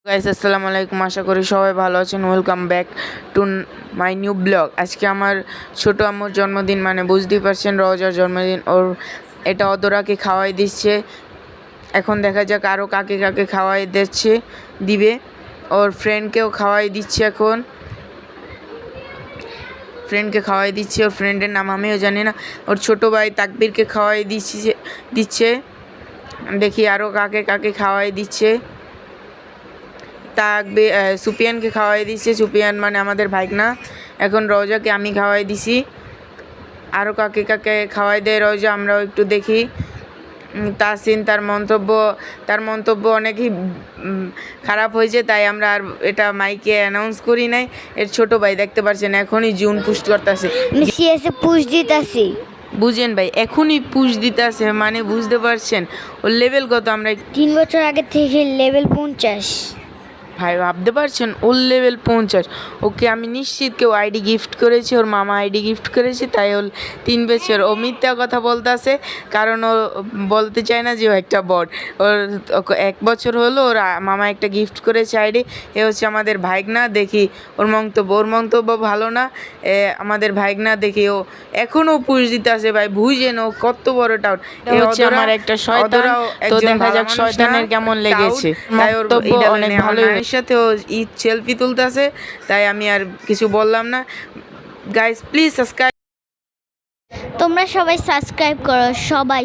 Guys আসসালামু আলাইকুম, আশা করি সবাই ভালো আছেন। Welcome back to my new blog. আজকে আমার ছোটো আম্মুর জন্মদিন, মানে বুঝতেই পারছেন রোজার জন্মদিন। ওর এটা অদরাকে খাওয়াই দিচ্ছে। এখন দেখা যাক আরও কাকে কাকে খাওয়াই দিবে। ওর ফ্রেন্ডকেও খাওয়াই দিচ্ছে। এখন ফ্রেন্ডকে খাওয়াই দিচ্ছে, ওর ফ্রেন্ডের নাম আমিও জানি না। ওর ছোটো ভাই তাকবীরকে খাওয়াই দিচ্ছে। দেখি আরও কাকে কাকে খাওয়াই দিচ্ছে। সুপিয়ানকে খাওয়াই দিচ্ছে। সুপিয়ান মানে আমাদের ভাইগনা। এখন রোজাকে আমি খাওয়াই দিছি। আরও কাকে কাকে খাওয়াই দেয় রোজা, আমরাও একটু দেখি। তাসিন তার মন্তব্য অনেকই খারাপ হয়েছে, তাই আমরা আর এটা মাইকে অ্যানাউন্স করি নাই। এর ছোট ভাই দেখতে পাচ্ছেন এখনই জুন পুশ করতেছে, সিএসএ পুশ দিতেছি। বুঝেন ভাই, এখনই পুশ দিতেছে, মানে বুঝতে পারছেন ওর লেভেল কত। আমরা 3 বছর আগে থেকে লেভেল 50। ভাই ভাবতে পারছেন ওর লেভেল 50। ওকে আমি নিশ্চিত কেউ আইডি গিফট করেছে, ওর মামা আইডি গিফট করেছে, তাই ওর 3 বছর। ও মিথ্যা কথা বলতেছে, কারণ ও বলতে চায় না যে ও একটা বট। ওর 1 বছর হলো, ওর মামা একটা গিফট করেছে আইডি। এ হচ্ছে আমাদের ভাইগনা। দেখি ওর মন্তব্য ভালো না। আমাদের ভাইগনা দেখি ও এখনও পুশ দিতে আসে। ভাই বুঝেন ও কত বড় টাউট। এ হচ্ছে আমার একটা শয়তান। তো দেখা যাক শয়তানের কেমন লেগেছে। তাই ওর অনেক ভালো সাথে ও সেলফি তুলতেছে, তাই আমি আর কিছু বললাম না। Guys please subscribe. তোমরা সবাই সাবস্ক্রাইব করো, সবাই।